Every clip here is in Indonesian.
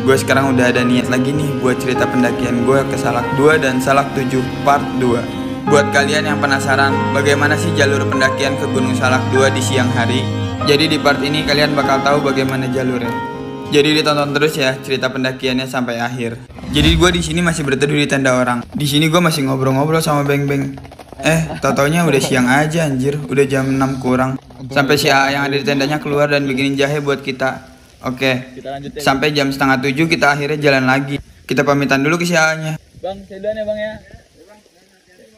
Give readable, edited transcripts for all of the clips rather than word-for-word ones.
gue sekarang udah ada niat lagi nih buat cerita pendakian gue ke Salak 2 dan Salak 7 part 2. Buat kalian yang penasaran bagaimana sih jalur pendakian ke Gunung Salak 2 di siang hari, jadi di part ini kalian bakal tahu bagaimana jalurnya. Jadi ditonton terus ya cerita pendakiannya sampai akhir. Jadi gue di sini masih berteduh di tenda orang. Di sini gue masih ngobrol-ngobrol sama Beng-Beng. Tau-taunya udah siang aja anjir, udah jam 6 kurang. Sampai si A yang ada di tendanya keluar dan bikinin jahe buat kita. Oke, sampai jam setengah 7 kita akhirnya jalan lagi. Kita pamitan dulu ke si A-nya. Bang, saya duluan ya bang ya.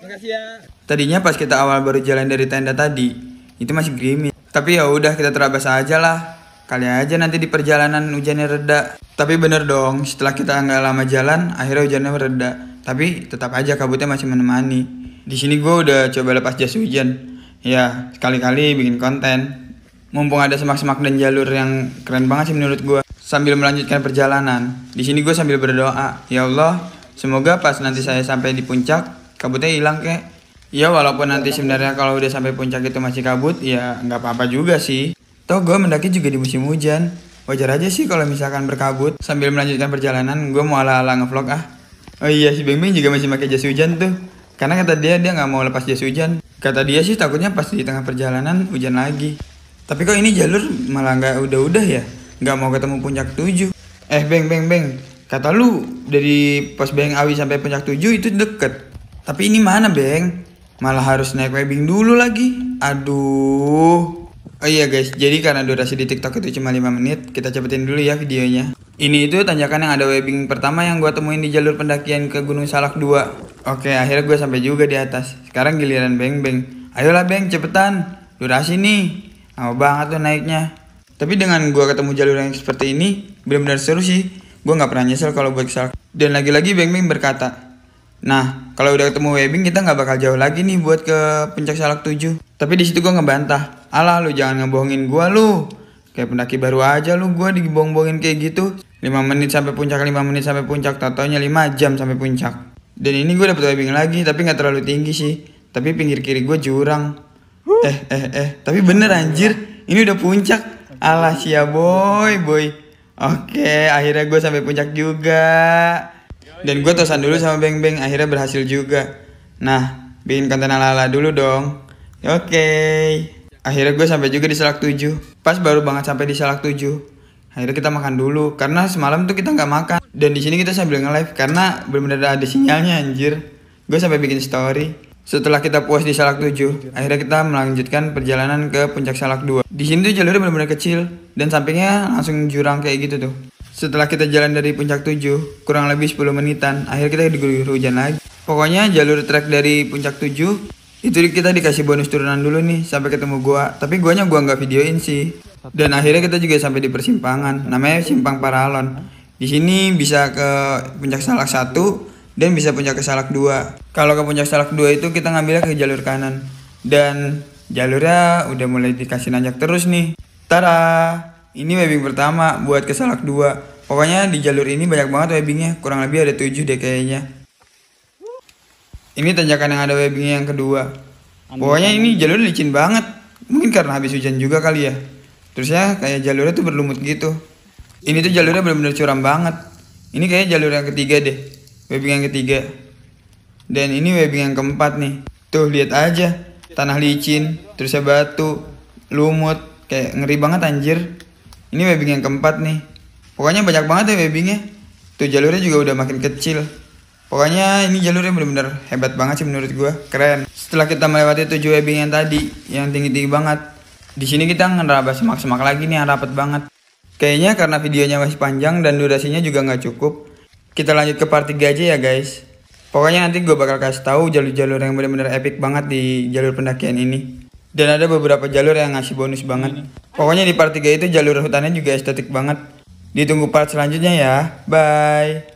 Makasih ya. Tadinya pas kita awal baru jalan dari tenda tadi, itu masih gerimis. Tapi ya udah kita terabas aja lah. Kali aja nanti di perjalanan hujannya reda. Tapi bener dong, setelah kita nggak lama jalan, akhirnya hujannya reda. Tapi tetap aja kabutnya masih menemani. Di sini gue udah coba lepas jas hujan. Ya, sekali-kali bikin konten. Mumpung ada semak-semak dan jalur yang keren banget sih menurut gue. Sambil melanjutkan perjalanan, di sini gue sambil berdoa, ya Allah, semoga pas nanti saya sampai di puncak, kabutnya hilang kek. Ya walaupun nanti sebenarnya kalau udah sampai puncak itu masih kabut, ya nggak apa-apa juga sih. Toh gue mendaki juga di musim hujan. Wajar aja sih kalau misalkan berkabut. Sambil melanjutkan perjalanan, gue mau ala-ala ngevlog ah. Oh iya, si Beng-Beng juga masih pakai jas hujan tuh. Karena kata dia nggak mau lepas jas hujan. Kata dia sih takutnya pas di tengah perjalanan hujan lagi. Tapi kok ini jalur malah nggak udah-udah ya? Nggak mau ketemu puncak 7. Beng. Kata lu dari pos Beng Awi sampai puncak 7 itu deket. Tapi ini mana Beng? Malah harus naik webbing dulu lagi. Aduh. Oh iya guys, jadi karena durasi di TikTok itu cuma 5 menit, kita cepetin dulu ya videonya. Ini itu tanjakan yang ada webbing pertama yang gue temuin di jalur pendakian ke Gunung Salak 2. Oke, akhirnya gue sampai juga di atas. Sekarang giliran Beng-Beng. Ayolah Beng, cepetan. Durasi nih. Lama banget tuh naiknya. Tapi dengan gue ketemu jalur yang seperti ini, benar-benar seru sih. Gue nggak pernah nyesel kalau buat ke Salak. Dan lagi-lagi Beng-Beng berkata, nah, kalau udah ketemu webbing kita nggak bakal jauh lagi nih buat ke puncak Salak 7. Tapi di situ gue ngebantah. Alah lu jangan ngebohongin gue lu. Kayak pendaki baru aja lu, gue dibohong-bohongin kayak gitu. 5 menit sampai puncak, 5 menit sampai puncak, tatonya 5 jam sampai puncak. Dan ini gue dapet webbing lagi, tapi nggak terlalu tinggi sih. Tapi pinggir kiri gue jurang. Tapi bener anjir, ini udah puncak. Alah sia boy. Oke, akhirnya gue sampai puncak juga. Dan gue tosan dulu sama Beng-Beng, akhirnya berhasil juga. Nah, bikin konten ala-ala dulu dong. Oke. Akhirnya gue sampai juga di Salak 7. Pas baru banget sampai di Salak 7. Akhirnya kita makan dulu karena semalam tuh kita nggak makan. Dan di sini kita sambil nge-live karena benar-benar ada sinyalnya anjir. Gue sampai bikin story. Setelah kita puas di Salak 7, akhirnya kita melanjutkan perjalanan ke puncak Salak 2. Di sini tuh jalurnya benar-benar kecil dan sampingnya langsung jurang kayak gitu tuh. Setelah kita jalan dari puncak 7, kurang lebih 10 menitan, akhirnya kita diguyur hujan lagi. Pokoknya jalur trek dari puncak 7 itu kita dikasih bonus turunan dulu nih sampai ketemu gua. Tapi guanya gua nggak videoin sih. Dan akhirnya kita juga sampai di persimpangan, namanya Simpang Paralon. Di sini bisa ke puncak Salak 1 dan bisa puncak ke Salak 2. Kalau ke puncak Salak 2 itu kita ngambilnya ke jalur kanan. Dan jalurnya udah mulai dikasih nanjak terus nih. Tara, ini webbing pertama buat ke Salak 2. Pokoknya di jalur ini banyak banget webbingnya, kurang lebih ada 7 deh kayaknya. Ini tanjakan yang ada webbingnya yang kedua. Pokoknya ini jalurnya licin banget. Mungkin karena habis hujan juga kali ya. Terus ya kayak jalurnya tuh berlumut gitu. Ini tuh jalurnya benar-benar curam banget. Ini kayak jalur yang ketiga deh. Webbing yang ketiga. Dan ini webbing yang keempat nih. Tuh lihat aja. Tanah licin, terusnya batu, lumut. Kayak ngeri banget anjir. Ini webbing yang keempat nih. Pokoknya banyak banget ya webbingnya. Tuh jalurnya juga udah makin kecil. Pokoknya ini jalurnya benar-benar hebat banget sih menurut gue, keren. Setelah kita melewati 7 webbing yang tadi, yang tinggi-tinggi banget, di sini kita ngerabas semak-semak lagi nih yang rapet banget. Kayaknya karena videonya masih panjang dan durasinya juga nggak cukup, kita lanjut ke part 3 aja ya guys. Pokoknya nanti gue bakal kasih tahu jalur-jalur yang benar-benar epic banget di jalur pendakian ini. Dan ada beberapa jalur yang ngasih bonus banget. Pokoknya di part 3 itu jalur hutannya juga estetik banget. Ditunggu part selanjutnya ya. Bye.